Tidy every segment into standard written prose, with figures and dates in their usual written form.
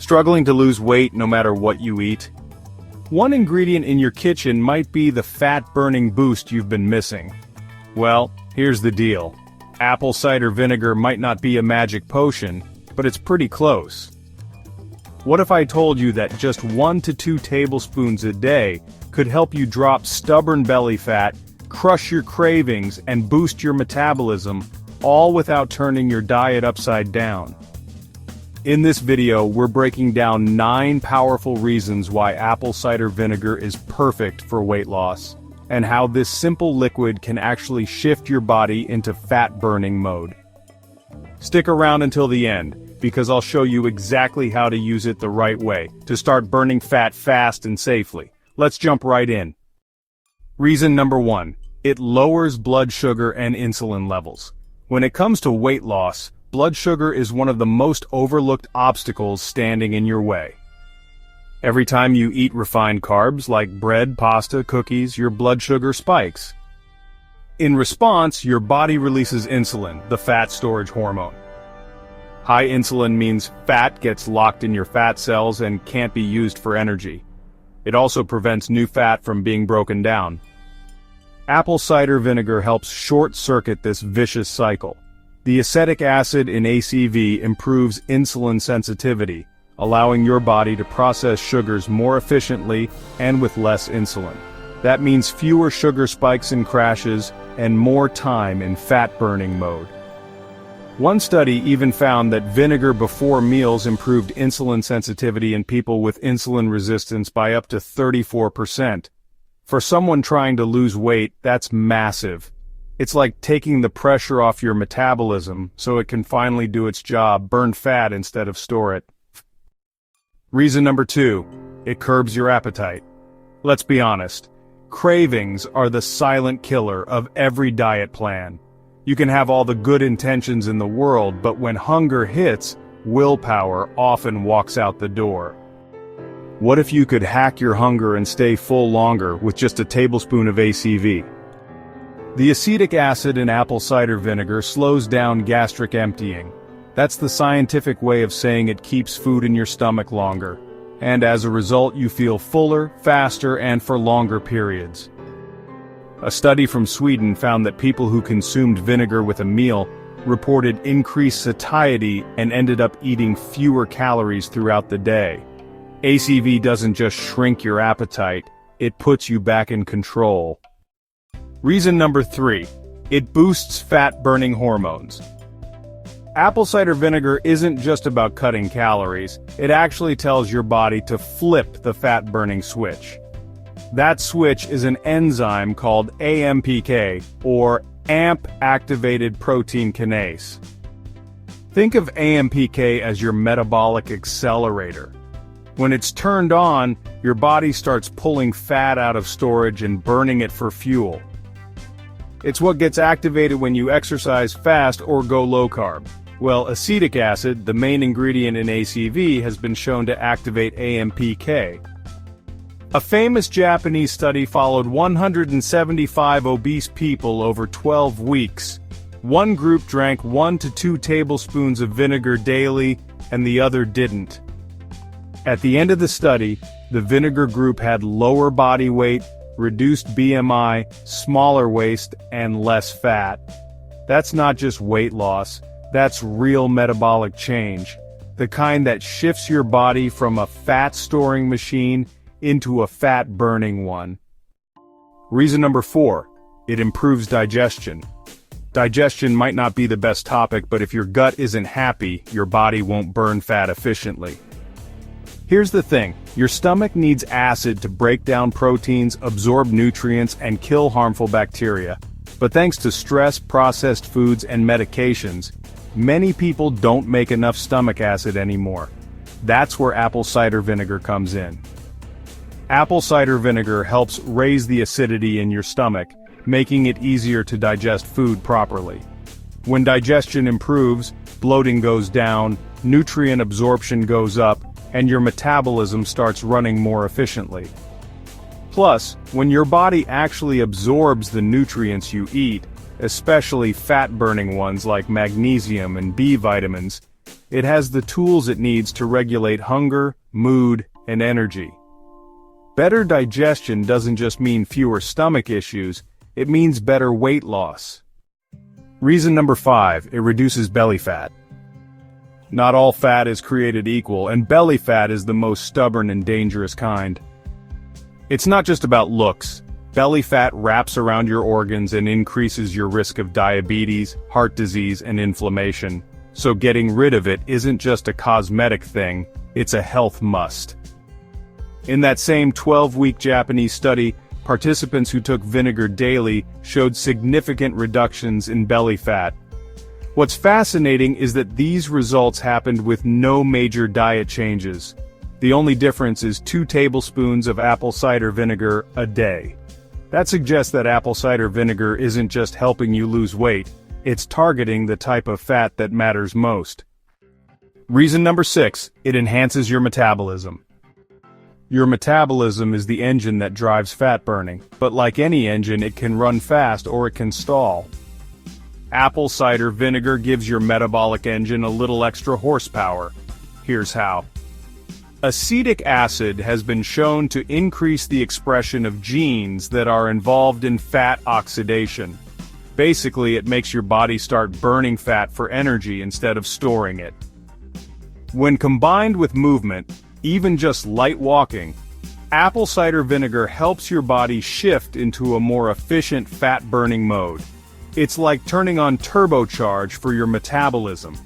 Struggling to lose weight no matter what you eat? One ingredient in your kitchen might be the fat-burning boost you've been missing. Well, here's the deal. Apple cider vinegar might not be a magic potion, but it's pretty close. What if I told you that just 1 to 2 tablespoons a day could help you drop stubborn belly fat, crush your cravings, and boost your metabolism, all without turning your diet upside down? In this video, we're breaking down 9 powerful reasons why apple cider vinegar is perfect for weight loss, and how this simple liquid can actually shift your body into fat-burning mode. Stick around until the end, because I'll show you exactly how to use it the right way, to start burning fat fast and safely. Let's jump right in. Reason number 1. It lowers blood sugar and insulin levels. When it comes to weight loss, blood sugar is one of the most overlooked obstacles standing in your way. Every time you eat refined carbs like bread, pasta, cookies, your blood sugar spikes. In response, your body releases insulin, the fat storage hormone. High insulin means fat gets locked in your fat cells and can't be used for energy. It also prevents new fat from being broken down. Apple cider vinegar helps short-circuit this vicious cycle. The acetic acid in ACV improves insulin sensitivity, allowing your body to process sugars more efficiently and with less insulin. That means fewer sugar spikes and crashes, and more time in fat-burning mode. One study even found that vinegar before meals improved insulin sensitivity in people with insulin resistance by up to 34%. For someone trying to lose weight, that's massive. It's like taking the pressure off your metabolism so it can finally do its job, burn fat instead of store it. Reason number 2. It curbs your appetite. Let's be honest. Cravings are the silent killer of every diet plan. You can have all the good intentions in the world, but when hunger hits, willpower often walks out the door. What if you could hack your hunger and stay full longer with just a tablespoon of ACV? The acetic acid in apple cider vinegar slows down gastric emptying. That's the scientific way of saying it keeps food in your stomach longer. And as a result, you feel fuller, faster, and for longer periods. A study from Sweden found that people who consumed vinegar with a meal reported increased satiety and ended up eating fewer calories throughout the day. ACV doesn't just shrink your appetite, it puts you back in control. Reason number 3. It boosts fat-burning hormones. Apple cider vinegar isn't just about cutting calories, it actually tells your body to flip the fat-burning switch. That switch is an enzyme called AMPK, or AMP-activated protein kinase. Think of AMPK as your metabolic accelerator. When it's turned on, your body starts pulling fat out of storage and burning it for fuel. It's what gets activated when you exercise fast or go low-carb. Well, acetic acid, the main ingredient in ACV, has been shown to activate AMPK. A famous Japanese study followed 175 obese people over 12 weeks. One group drank 1 to 2 tablespoons of vinegar daily, and the other didn't. At the end of the study, the vinegar group had lower body weight, reduced BMI, smaller waist, and less fat. That's not just weight loss, that's real metabolic change. The kind that shifts your body from a fat-storing machine into a fat-burning one. Reason number 4. It improves digestion. Digestion might not be the best topic, but if your gut isn't happy, your body won't burn fat efficiently. Here's the thing, your stomach needs acid to break down proteins, absorb nutrients, and kill harmful bacteria. But thanks to stress, processed foods, and medications, many people don't make enough stomach acid anymore. That's where apple cider vinegar comes in. Apple cider vinegar helps raise the acidity in your stomach, making it easier to digest food properly. When digestion improves, bloating goes down, nutrient absorption goes up, and your metabolism starts running more efficiently. Plus, when your body actually absorbs the nutrients you eat, especially fat-burning ones like magnesium and B vitamins, It has the tools it needs to regulate hunger, mood, and energy. Better digestion doesn't just mean fewer stomach issues, it means better weight loss. Reason number 5, it reduces belly fat. Not all fat is created equal, and belly fat is the most stubborn and dangerous kind. It's not just about looks. Belly fat wraps around your organs and increases your risk of diabetes, heart disease, and inflammation. So getting rid of it isn't just a cosmetic thing, it's a health must. In that same 12-week Japanese study, participants who took vinegar daily showed significant reductions in belly fat. What's fascinating is that these results happened with no major diet changes. The only difference is 2 tablespoons of apple cider vinegar a day. That suggests that apple cider vinegar isn't just helping you lose weight, it's targeting the type of fat that matters most. Reason number 6, it enhances your metabolism. Your metabolism is the engine that drives fat burning, but like any engine, it can run fast or it can stall. Apple cider vinegar gives your metabolic engine a little extra horsepower. Here's how. Acetic acid has been shown to increase the expression of genes that are involved in fat oxidation. Basically, it makes your body start burning fat for energy instead of storing it. When combined with movement, even just light walking, apple cider vinegar helps your body shift into a more efficient fat-burning mode. It's like turning on turbocharge for your metabolism.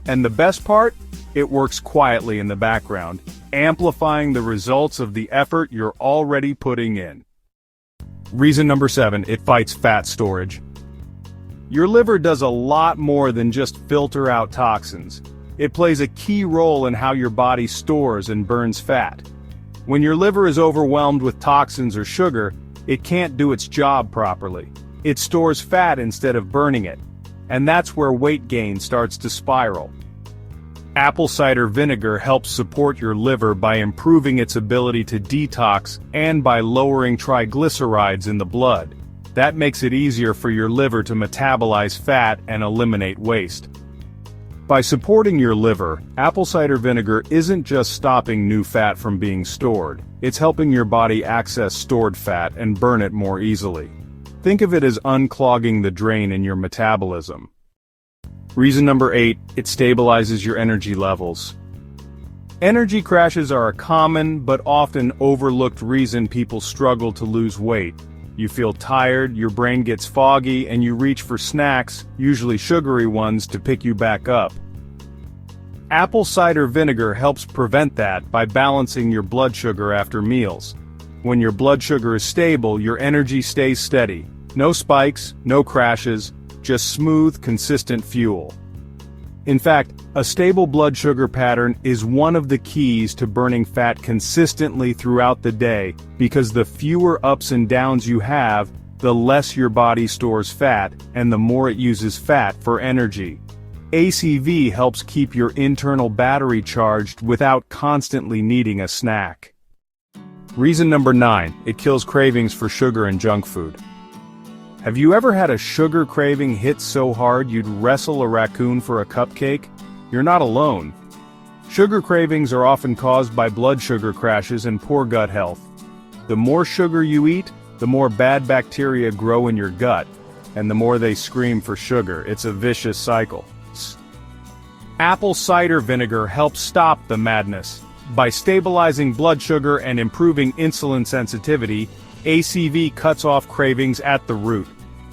And the best part? It works quietly in the background, amplifying the results of the effort you're already putting in. Reason number 7, it fights fat storage. Your liver does a lot more than just filter out toxins. It plays a key role in how your body stores and burns fat. When your liver is overwhelmed with toxins or sugar, it can't do its job properly. It stores fat instead of burning it. And that's where weight gain starts to spiral. Apple cider vinegar helps support your liver by improving its ability to detox and by lowering triglycerides in the blood. That makes it easier for your liver to metabolize fat and eliminate waste. By supporting your liver, apple cider vinegar isn't just stopping new fat from being stored, it's helping your body access stored fat and burn it more easily. Think of it as unclogging the drain in your metabolism. Reason number 8, it stabilizes your energy levels. Energy crashes are a common but often overlooked reason people struggle to lose weight. You feel tired, your brain gets foggy, and you reach for snacks, usually sugary ones, to pick you back up. Apple cider vinegar helps prevent that by balancing your blood sugar after meals. When your blood sugar is stable, your energy stays steady. No spikes, no crashes, just smooth, consistent fuel. In fact, a stable blood sugar pattern is one of the keys to burning fat consistently throughout the day, because the fewer ups and downs you have, the less your body stores fat, and the more it uses fat for energy. ACV helps keep your internal battery charged without constantly needing a snack. Reason number 9, it kills cravings for sugar and junk food. Have you ever had a sugar craving hit so hard you'd wrestle a raccoon for a cupcake? You're not alone. Sugar cravings are often caused by blood sugar crashes and poor gut health. The more sugar you eat, the more bad bacteria grow in your gut, and the more they scream for sugar. It's a vicious cycle. Apple cider vinegar helps stop the madness. By stabilizing blood sugar and improving insulin sensitivity, ACV cuts off cravings at the root.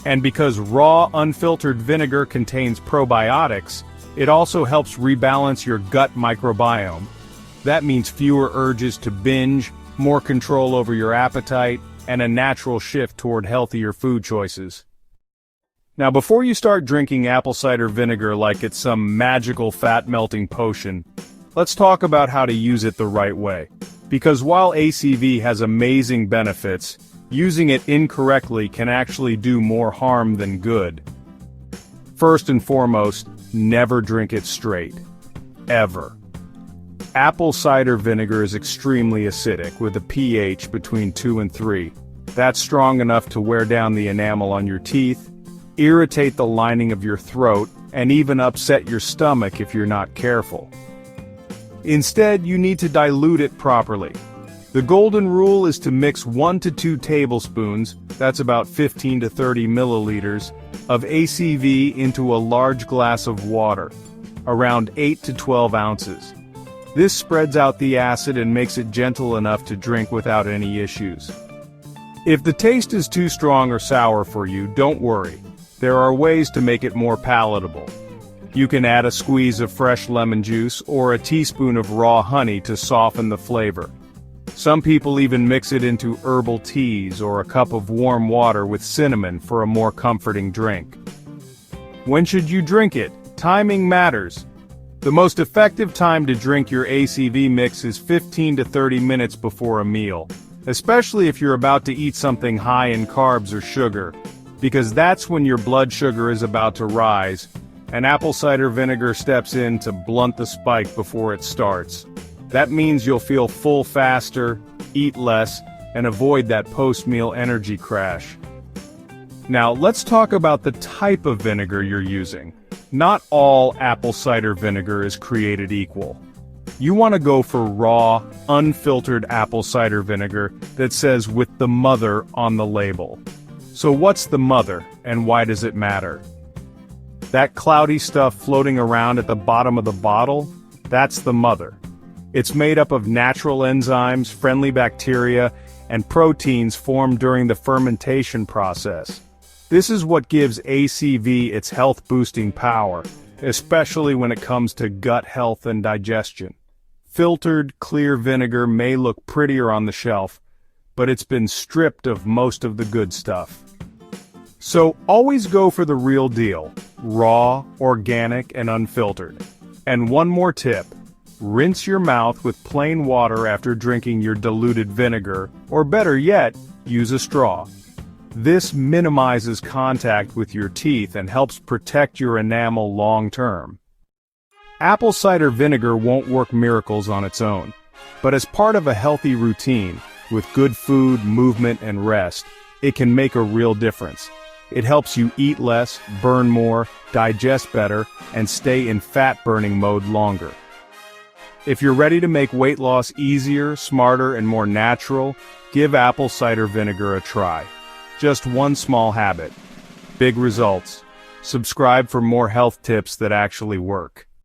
And because raw, unfiltered vinegar contains probiotics, it also helps rebalance your gut microbiome. That means fewer urges to binge, more control over your appetite, and a natural shift toward healthier food choices. Now, before you start drinking apple cider vinegar like it's some magical fat-melting potion, let's talk about how to use it the right way. Because while ACV has amazing benefits, using it incorrectly can actually do more harm than good. First and foremost, never drink it straight. Ever. Apple cider vinegar is extremely acidic, with a pH between 2 and 3. That's strong enough to wear down the enamel on your teeth, irritate the lining of your throat, and even upset your stomach if you're not careful. Instead, you need to dilute it properly. The golden rule is to mix 1 to 2 tablespoons, that's about 15 to 30 milliliters, of ACV into a large glass of water, around 8 to 12 ounces. This spreads out the acid and makes it gentle enough to drink without any issues. If the taste is too strong or sour for you, don't worry. There are ways to make it more palatable. You can add a squeeze of fresh lemon juice or a teaspoon of raw honey to soften the flavor. Some people even mix it into herbal teas or a cup of warm water with cinnamon for a more comforting drink. When should you drink it? Timing matters. The most effective time to drink your ACV mix is 15 to 30 minutes before a meal, especially if you're about to eat something high in carbs or sugar, because that's when your blood sugar is about to rise, and apple cider vinegar steps in to blunt the spike before it starts. That means you'll feel full faster, eat less, and avoid that post-meal energy crash. Now, let's talk about the type of vinegar you're using. Not all apple cider vinegar is created equal. You want to go for raw, unfiltered apple cider vinegar that says "with the mother" on the label. So what's the mother, and why does it matter? That cloudy stuff floating around at the bottom of the bottle? That's the mother. It's made up of natural enzymes, friendly bacteria, and proteins formed during the fermentation process. This is what gives ACV its health-boosting power, especially when it comes to gut health and digestion. Filtered, clear vinegar may look prettier on the shelf, but it's been stripped of most of the good stuff. So always go for the real deal, raw, organic, and unfiltered. And one more tip. Rinse your mouth with plain water after drinking your diluted vinegar, or better yet, use a straw. This minimizes contact with your teeth and helps protect your enamel long term. Apple cider vinegar won't work miracles on its own, but as part of a healthy routine, with good food, movement, and rest, it can make a real difference. It helps you eat less, burn more, digest better, and stay in fat-burning mode longer. If you're ready to make weight loss easier, smarter, and more natural, give apple cider vinegar a try. Just one small habit. Big results. Subscribe for more health tips that actually work.